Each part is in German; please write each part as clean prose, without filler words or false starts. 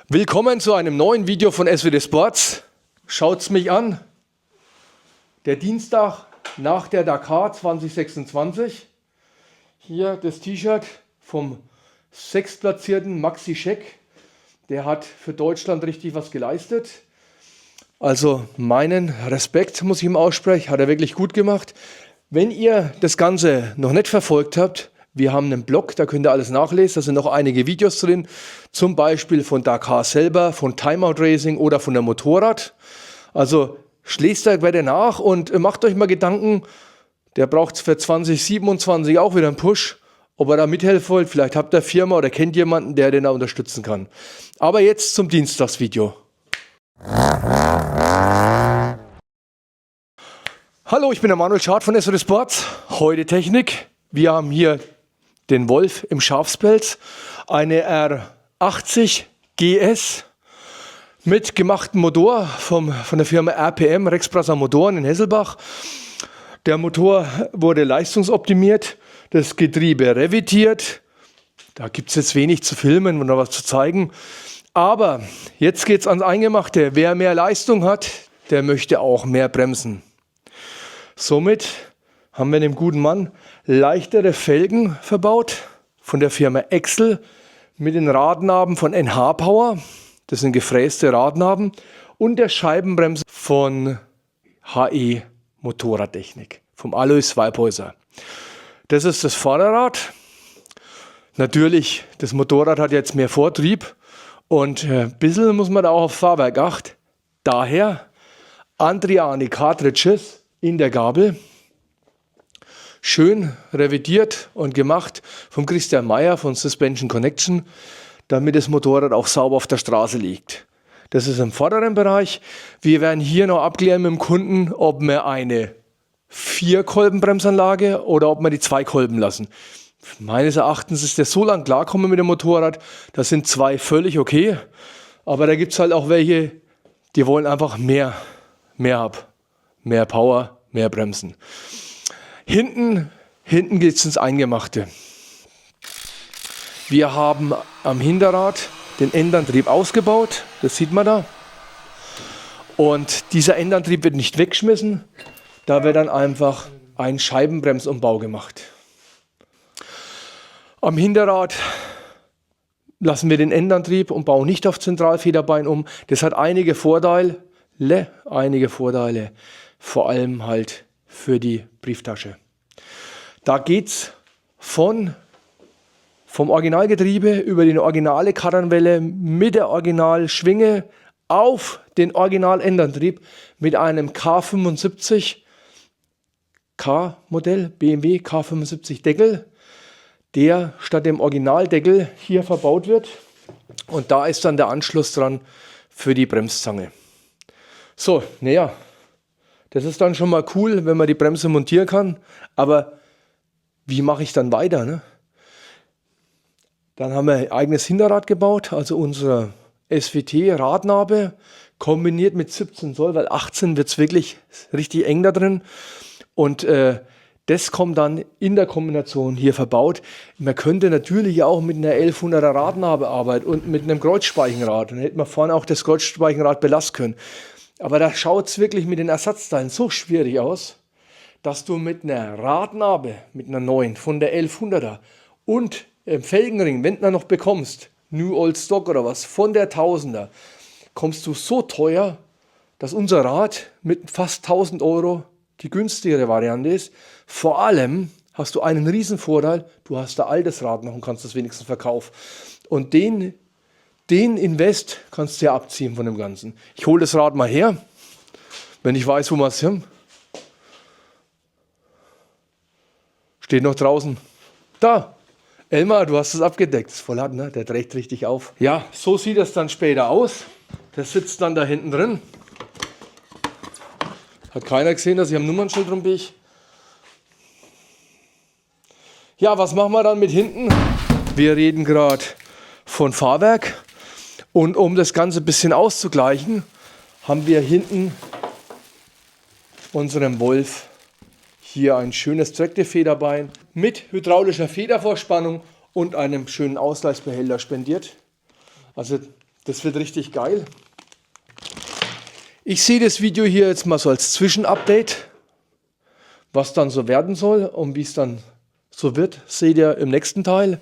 Willkommen zu einem neuen Video von SWD Sports. Schaut's mich an. Der Dienstag nach der Dakar 2026. Hier das T-Shirt vom sechstplatzierten Maxi Scheck. Der hat für Deutschland richtig was geleistet. Also meinen Respekt muss ich ihm aussprechen. Hat er wirklich gut gemacht. Wenn ihr das Ganze noch nicht verfolgt habt, wir haben einen Blog, da könnt ihr alles nachlesen. Da sind noch einige Videos drin, zum Beispiel von Dakar selber, von Timeout Racing oder von der Motorrad. Also lest da weiter nach und macht euch mal Gedanken, der braucht für 2027 auch wieder einen Push. Ob er da mithelfen wollt, vielleicht habt ihr eine Firma oder kennt jemanden, der den da unterstützen kann. Aber jetzt zum Dienstagsvideo. Hallo, ich bin der Manuel Schad von SWD Sports. Heute Technik. Wir haben hier den Wolf im Schafspelz, eine R80 GS mit gemachtem Motor von der Firma RPM, Rexprasser Motoren in Hesselbach. Der Motor wurde leistungsoptimiert, das Getriebe revitiert. Da gibt es jetzt wenig zu filmen und noch was zu zeigen. Aber jetzt geht es ans Eingemachte. Wer mehr Leistung hat, der möchte auch mehr bremsen. Somit haben wir dem guten Mann leichtere Felgen verbaut von der Firma Excel mit den Radnaben von NH Power. Das sind gefräste Radnaben und der Scheibenbremse von HE Motorradtechnik vom Alois Weibhäuser. Das ist das Vorderrad. Natürlich, das Motorrad hat jetzt mehr Vortrieb und ein bisschen muss man da auch auf Fahrwerk achten. Daher Andriani Cartridges in der Gabel. Schön revidiert und gemacht vom Christian Meyer von Suspension Connection, damit das Motorrad auch sauber auf der Straße liegt. Das ist im vorderen Bereich. Wir werden hier noch abklären mit dem Kunden, ob wir eine 4-Kolben-Bremsanlage oder ob wir die 2 Kolben lassen. Meines Erachtens ist der so lang klarkommen mit dem Motorrad, das sind 2 völlig okay. Aber da gibt es halt auch welche, die wollen einfach mehr haben. Mehr Power, mehr Bremsen. Hinten geht es ins Eingemachte. Wir haben am Hinterrad den Endantrieb ausgebaut, das sieht man da. Und dieser Endantrieb wird nicht weggeschmissen, da wird dann einfach ein Scheibenbremsumbau gemacht. Am Hinterrad lassen wir den Endantrieb und bauen nicht auf Zentralfederbein um. Das hat einige Vorteile, vor allem halt für die Brieftasche. Da geht es vom Originalgetriebe über die originale Kardanwelle mit der Originalschwinge auf den Original-Endantrieb mit einem K75 K-Modell, BMW K75 Deckel, der statt dem Originaldeckel hier verbaut wird. Und da ist dann der Anschluss dran für die Bremszange. So, naja, das ist dann schon mal cool, wenn man die Bremse montieren kann. Aber wie mache ich dann weiter? Ne? Dann haben wir ein eigenes Hinterrad gebaut, also unsere SWT-Radnabe kombiniert mit 17 Zoll, weil 18 wird es wirklich richtig eng da drin. Und das kommt dann in der Kombination hier verbaut. Man könnte natürlich auch mit einer 1100er Radnabe arbeiten und mit einem Kreuzspeichenrad. Dann hätte man vorne auch das Kreuzspeichenrad belassen können. Aber da schaut es wirklich mit den Ersatzteilen so schwierig aus, dass du mit einer Radnabe, mit einer neuen von der 1100er und Felgenring, wenn du dann noch bekommst, New Old Stock oder was, von der 1000er, kommst du so teuer, dass unser Rad mit fast 1000 Euro die günstigere Variante ist. Vor allem hast du einen riesen Vorteil, du hast ein altes Rad noch und kannst das wenigstens verkaufen. Und den Invest kannst du ja abziehen von dem Ganzen. Ich hole das Rad mal her, wenn ich weiß, wo wir es haben. Steht noch draußen. Da, Elmar, du hast es abgedeckt. Das ist voll hart, ne? Der trägt richtig auf. Ja, so sieht es dann später aus. Das sitzt dann da hinten drin. Hat keiner gesehen, dass ich am Nummernschild rumbiege. Ja, was machen wir dann mit hinten? Wir reden gerade von Fahrwerk. Und um das Ganze ein bisschen auszugleichen, haben wir hinten unserem Wolf hier ein schönes Traktorfederbein mit hydraulischer Federvorspannung und einem schönen Ausgleichsbehälter spendiert. Also Das wird richtig geil. Ich sehe das Video hier jetzt mal so als Zwischenupdate. Was dann so werden soll und wie es dann so wird, seht ihr im nächsten Teil.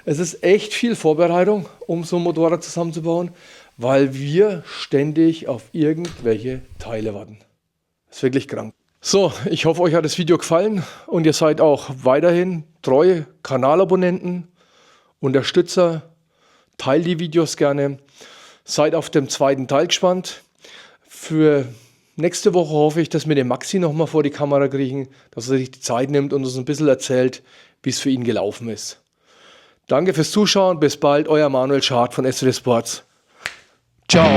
Es ist echt viel Vorbereitung, um so ein Motorrad zusammenzubauen, weil wir ständig auf irgendwelche Teile warten. Das ist wirklich krank. So, ich hoffe, euch hat das Video gefallen und ihr seid auch weiterhin treue Kanalabonnenten, Unterstützer. Teilt die Videos gerne. Seid auf dem zweiten Teil gespannt. Für nächste Woche hoffe ich, dass wir den Maxi nochmal vor die Kamera kriegen, dass er sich die Zeit nimmt und uns ein bisschen erzählt, wie es für ihn gelaufen ist. Danke fürs Zuschauen, bis bald, euer Manuel Schad von SRD Sports. Ciao.